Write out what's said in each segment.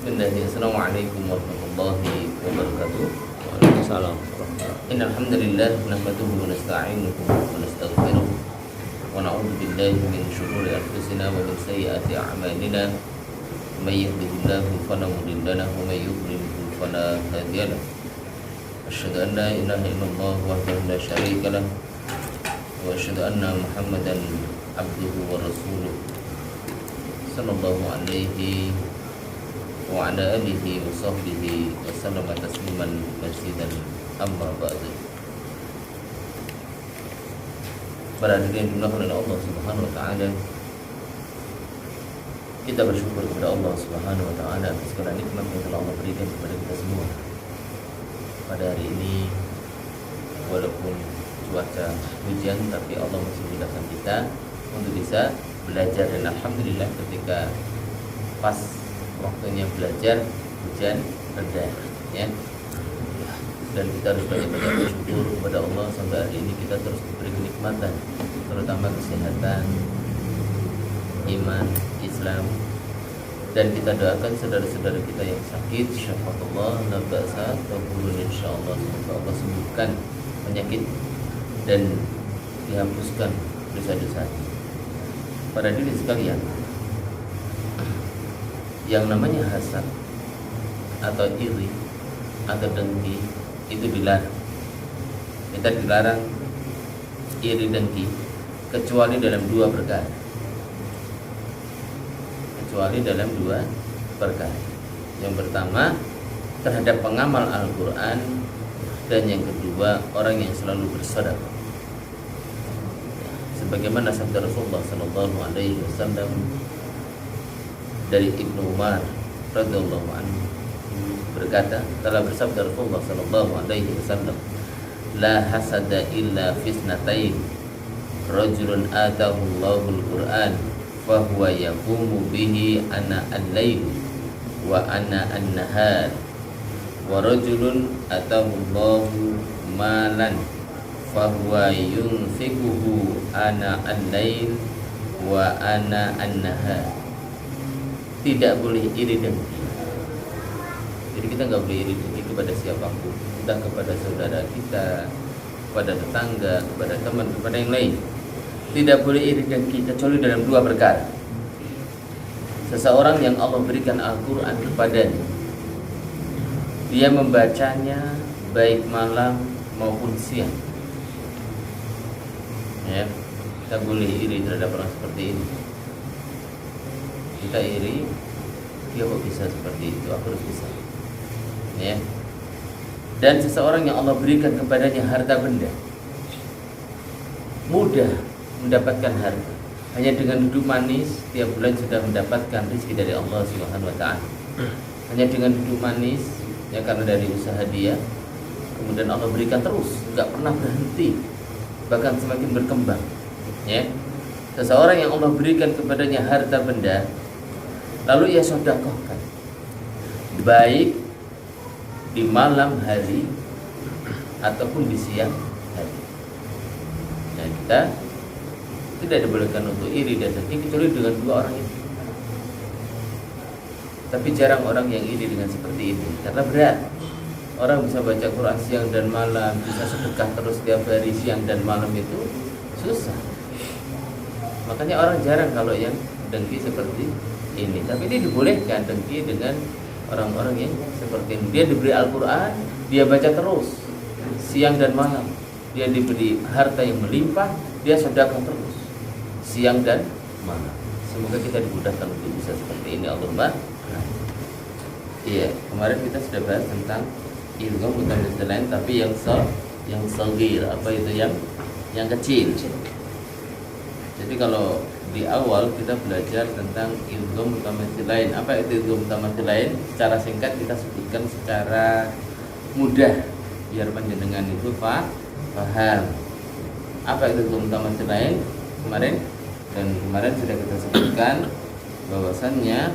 Bismillahirrahmanirrahim. Assalamualaikum warahmatullahi wabarakatuh. Waalaikumsalam. Innal hamdalillah nahmaduhu wa nasta'inuhu wa nastaghfiruh wa na'udzu billahi min shururi anfusina wa min sayyiati a'malina. May yahdihillahu fala mudilla lahu wa may yudlil fala hadiya lahu. Asyhadu an la ilaha illallah wahdahu la syarika lah wa asyhadu anna Muhammadan abduhu wa rasuluh. Sallallahu alaihi wa ala alihi wa sahbihi wa sallama tasliman mazidan amma ba'du. Para hadirin oleh Allah Subhanahu wa taala, kita bersyukur kepada Allah Subhanahu wa taala atas segala nikmat yang telah Allah berikan kepada kita semua. Pada hari ini walaupun cuaca hujan, tapi Allah masih mudahkan kita untuk bisa belajar, dan alhamdulillah ketika pas waktunya belajar hujan reda, ya. Dan kita harus banyak-banyak bersyukur kepada Allah sampai hari ini kita terus diberi kenikmatan, terutama kesehatan, iman, Islam. Dan kita doakan saudara-saudara kita yang sakit, syafatullah la ba'sa tabulun, insyaallah semoga Allah sembuhkan penyakit dan dihapuskan dosa-dosa. Para diri sekalian, yang namanya hasad atau iri atau dengki itu dilarang. Kita dilarang iri dengki kecuali dalam dua perkara. Yang pertama terhadap pengamal Al-Quran, dan yang kedua orang yang selalu bersedekah. Sebagaimana sabda Rasulullah sallallahu alaihi wasallam dari Ibnu Umar radhiyallahu anhu berkata, telah bersabda Rasulullah sallallahu alaihi wasallam, la hasada illa fisnatain, rajulun atahu Allahul Qur'an fa huwa yaqumu bihi ana al-lail wa ana an-nahar, wa rajulun atahu Allahu malan fa huwa yunfiquhu ana al-lail wa ana an-nahar. Tidak boleh iri dengki. Jadi kita nggak boleh iri dengki kepada siapapun, entah kepada saudara kita, kepada tetangga, kepada teman, kepada yang lain. Tidak boleh iri dengki kecuali dalam dua perkara. Seseorang yang Allah berikan Al-Quran kepadanya, dia membacanya baik malam maupun siang, ya, kita boleh iri terhadap orang seperti ini. Kita iri, dia kok bisa seperti itu, aku harus bisa, ya. Dan seseorang yang Allah berikan kepadanya harta benda, mudah mendapatkan harta, hanya dengan duduk manis tiap bulan sudah mendapatkan rezeki dari Allah Subhanahu wa taala. Hanya dengan duduk manis, ya, karena dari usaha dia, kemudian Allah berikan terus, enggak pernah berhenti, bahkan semakin berkembang, ya. Seseorang yang Allah berikan kepadanya harta benda, lalu ia sedekahkan baik di malam hari ataupun di siang hari. Nah, kita tidak dibolehkan untuk iri dan dengki kecuali dengan dua orang ini. Tapi jarang orang yang iri dengan seperti ini, karena berat. Orang bisa baca Quran siang dan malam, bisa sedekah terus setiap hari siang dan malam, itu susah. Makanya orang jarang kalau yang dengki seperti ini. Tapi ini dibolehkan dengki dengan orang-orang yang seperti ini. Dia diberi Al-Quran, dia baca terus siang dan malam. Dia diberi harta yang melimpah, dia sedekah terus siang dan malam. Semoga kita dimudahkan untuk bisa seperti ini, Allahumma. Iya, kemarin kita sudah bahas tentang idgham mutamattsilain, tapi yang saghir, apa itu yang kecil. Jadi kalau di awal kita belajar tentang idgham mutamattsilain. Apa itu idgham mutamattsilain? Secara singkat kita sebutkan secara mudah biar panjenengan itu paham. Apa itu idgham mutamattsilain? Kemarin sudah kita sebutkan bahwasannya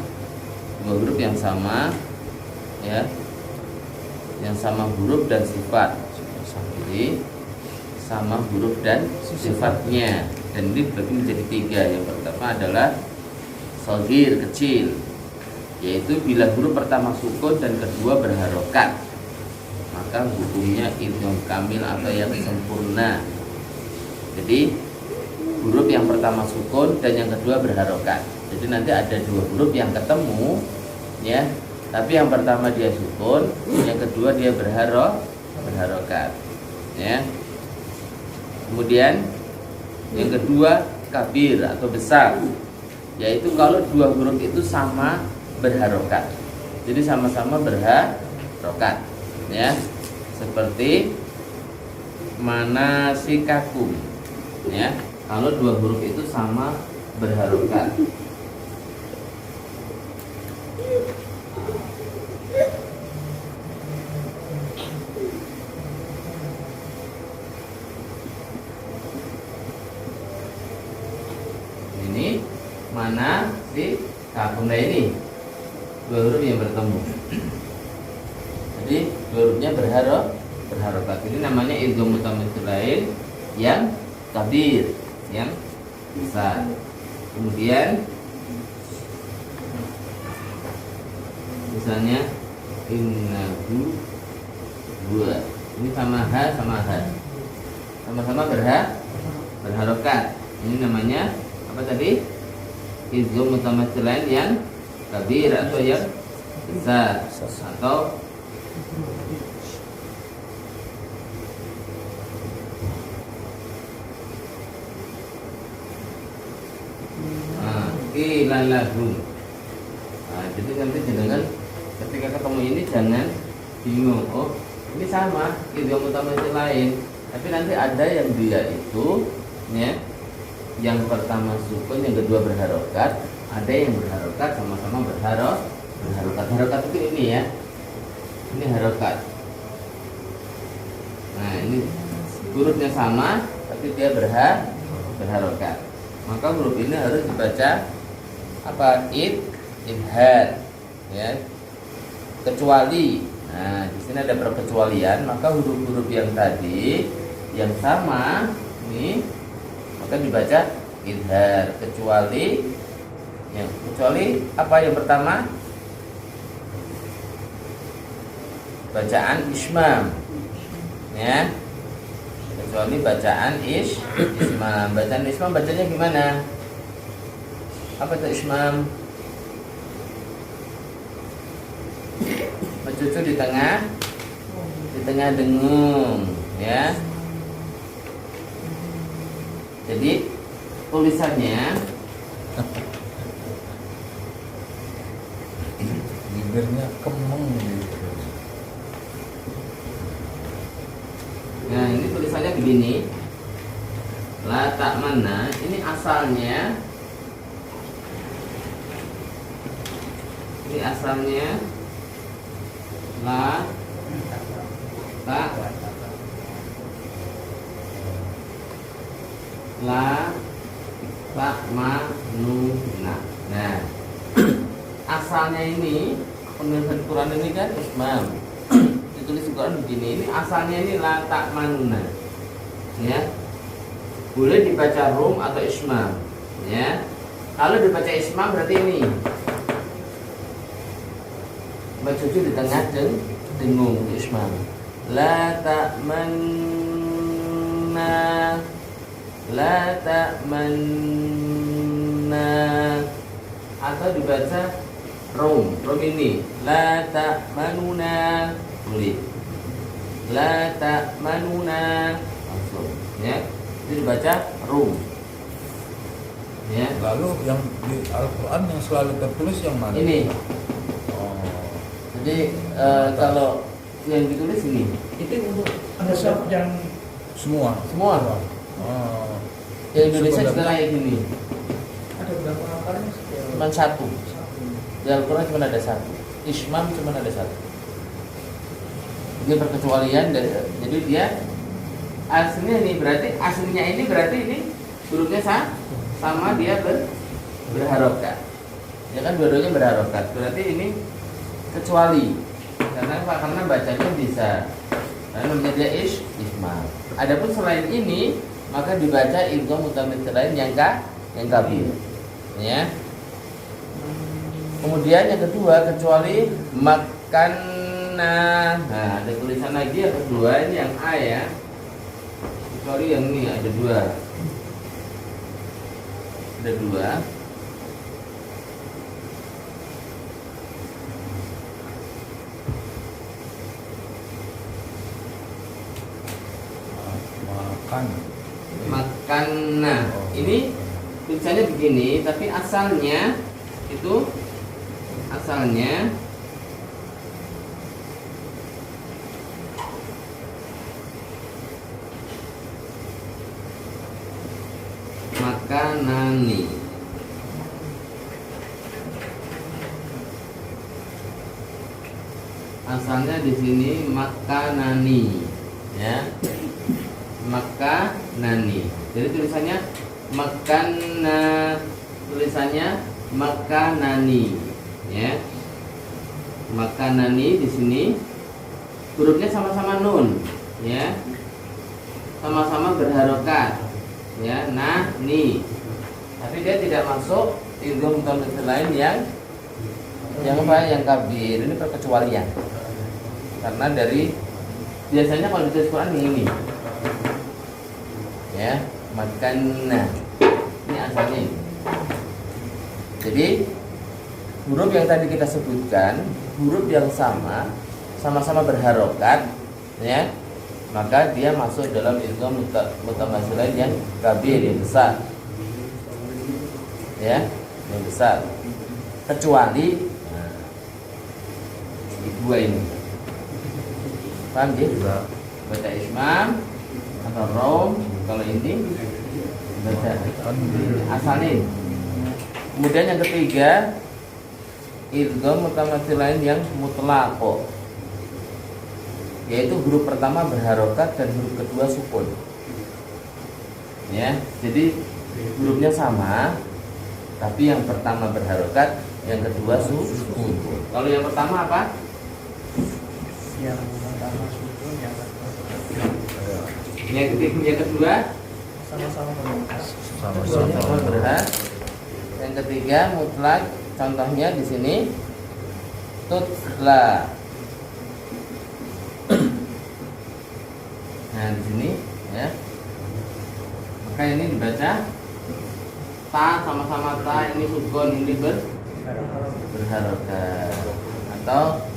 dua huruf yang sama, ya, yang sama huruf dan sifat. Jadi sama huruf dan sifatnya. Dan ini dibagi menjadi tiga. Yang pertama adalah saghir, kecil, yaitu bila huruf pertama sukun dan kedua berharokat, maka hukumnya idgham kamil atau yang sempurna. Jadi huruf yang pertama sukun dan yang kedua berharokat. Jadi nanti ada dua huruf yang ketemu, ya. Tapi yang pertama dia sukun, yang kedua dia berharokat, ya. Kemudian yang kedua kabir atau besar, yaitu kalau dua huruf itu sama berharokat. Jadi sama-sama berharokat, ya. Seperti manasikakum, ya. Kalau dua huruf itu sama berharokat. Ini mana si kakunda ini dua huruf yang bertemu. Jadi dua hurufnya berharokat. Ini namanya idgham mutamattsilain yang kabir, yang besar. Kemudian misalnya innahu dua, ini sama sama-sama berharokat. Ini namanya apa tadi? Idgham mutamattsilain yang kabir atau yang besar, atau ilalahum. Nah, jadi nanti jangan ketika ketemu ini jangan bingung. Oh, ini sama idgham mutamattsilain, tapi nanti ada yang dia itu, ya, yang pertama sukun, yang kedua berharokat. Ada yang berharokat, sama-sama berharokat. Harokat itu ini, ya. Ini harokat. Nah, ini hurufnya sama, tapi dia berharokat. Maka huruf ini harus dibaca apa? Idhar, ya. Kecuali, nah di sini ada perkecualian. Maka huruf-huruf yang tadi yang sama ini maka dibaca idhar, kecuali apa? Yang pertama bacaan ismam, ya. Kecuali bacaan ismam. Bacaan ismam bacanya gimana? Apa itu ismam? Mencucu di tengah dengung, ya. Jadi tulisannya bibirnya kemeng gitu. Nah, ini tulisannya begini. La ta'manna, ini asalnya la ta'manuna. Nah, asalnya ini penulisan Quran ini kan ismam. Ditulis Quran begini. Ini asalnya ini la ta'manuna, ya. Boleh dibaca rum atau ismam, ya. Kalau dibaca ismam berarti ini cucu di tengah dengung, ismam. La ta'manna, atau dibaca rum ini la ta'manuna, boleh. La ta'manuna langsung, ya. Itu dibaca rum, ya. Lalu yang di Al-Quran yang selalu tertulis yang mana? Ini. Jadi kalau yang ditulis ini, itu untuk mushaf yang semua. Oh. Yang Indonesia juga kayak gini. ada berapa hafalnya? Cuma satu. Di Al-Quran cuma ada satu. Ismam cuma ada satu. Dia perkecualian, jadi dia aslinya ini berarti ini hurufnya sama dia berharokat. Ya kan dua-duanya berharokat. Berarti ini kecuali karena bacanya bisa, karena namanya dia ismam. Adapun selain ini maka dibaca idgham mutamattsilain yang kabir, ya. Kemudian yang kedua, kecuali makanan. Nah, ada tulisan lagi yang kedua, ini yang A ya. Kecuali yang ini ada dua. Ada dua. Makan. Makan. Nah, ini tulisannya begini, tapi asalnya itu makanani. Asalnya di sini makanani, ya. Makanani. Jadi tulisannya makanani, ya. Makanani di sini hurufnya sama-sama nun, ya. Sama-sama berharokat, ya. Ni. Tapi dia tidak masuk idgham mutamatsil lain yang apa? Yang kabir. Ini perkecualian. Karena dari biasanya kalau ditulis Quran yang ini, ya, makanna. Ini asalnya ini. Jadi huruf yang tadi kita sebutkan, huruf yang sama-sama berharokat, ya, maka dia masuk dalam idgham mutamatsil lain yang kabir, yang besar, ya, yang besar. Kecuali dua ini, paham ya? Baca ismam atau rom. Kalau ini baca asalin. Kemudian yang ketiga, idgham mutamatsil lain yang mutlaq, yaitu huruf pertama berharokat dan huruf kedua sukun, ya. Jadi hurufnya sama, tapi yang pertama berharokat, yang kedua sukun. Kalau yang pertama apa? Yang pertama sukun, yang kedua sama-sama berharokat. sama-sama berharokat. Yang ketiga mutlak. Contohnya di sini tutla. Nah di sini, ya. Maka ini dibaca ta, sama-sama ta, ini sukun, ini berharokat. Atau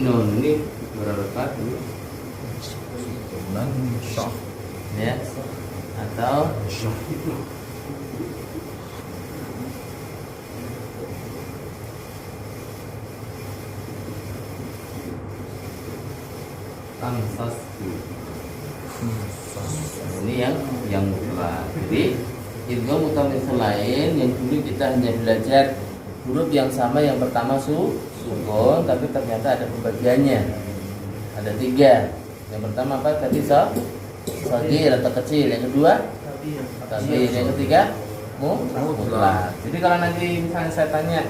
nun, ini berharokat, Nan syah. ya. Atau tansasku. Ini yang mutlak. Jadi idgham mutamatsil lain yang dulu kita hanya belajar huruf yang sama, yang pertama sukun, tapi ternyata ada pembagiannya. Ada 3. Yang pertama apa tadi? Shagir atau kecil. Yang kedua kabir. Yang ketiga mutlak. Jadi kalau nanti misalnya saya tanya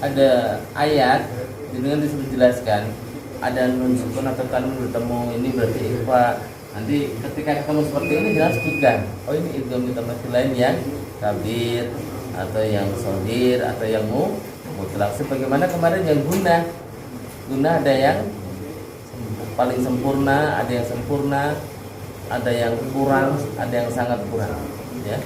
ada ayat dengan disuruh jelaskan ada nun sukun atau tanwin bertemu, ini berarti ikhfa. Nanti ketika ketemu seperti ini jangan sebutkan, oh ini idgham mutamatsil lain yang kabir atau yang shagir atau yang mutlak. Sebagaimana kemarin yang guna ada yang paling sempurna, ada yang sempurna, ada yang kurang, ada yang sangat kurang, ya.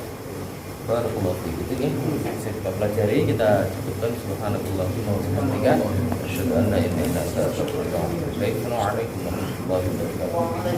Barakallahu fiik. Itu ya bisa kita pelajari, kita cukupkan. Subhanallah wa bihamdihi, asyhadu an la ilaha illa anta, astaghfiruka wa atubu ilaik. Assalamualaikum warahmatullahi wabarakatuh.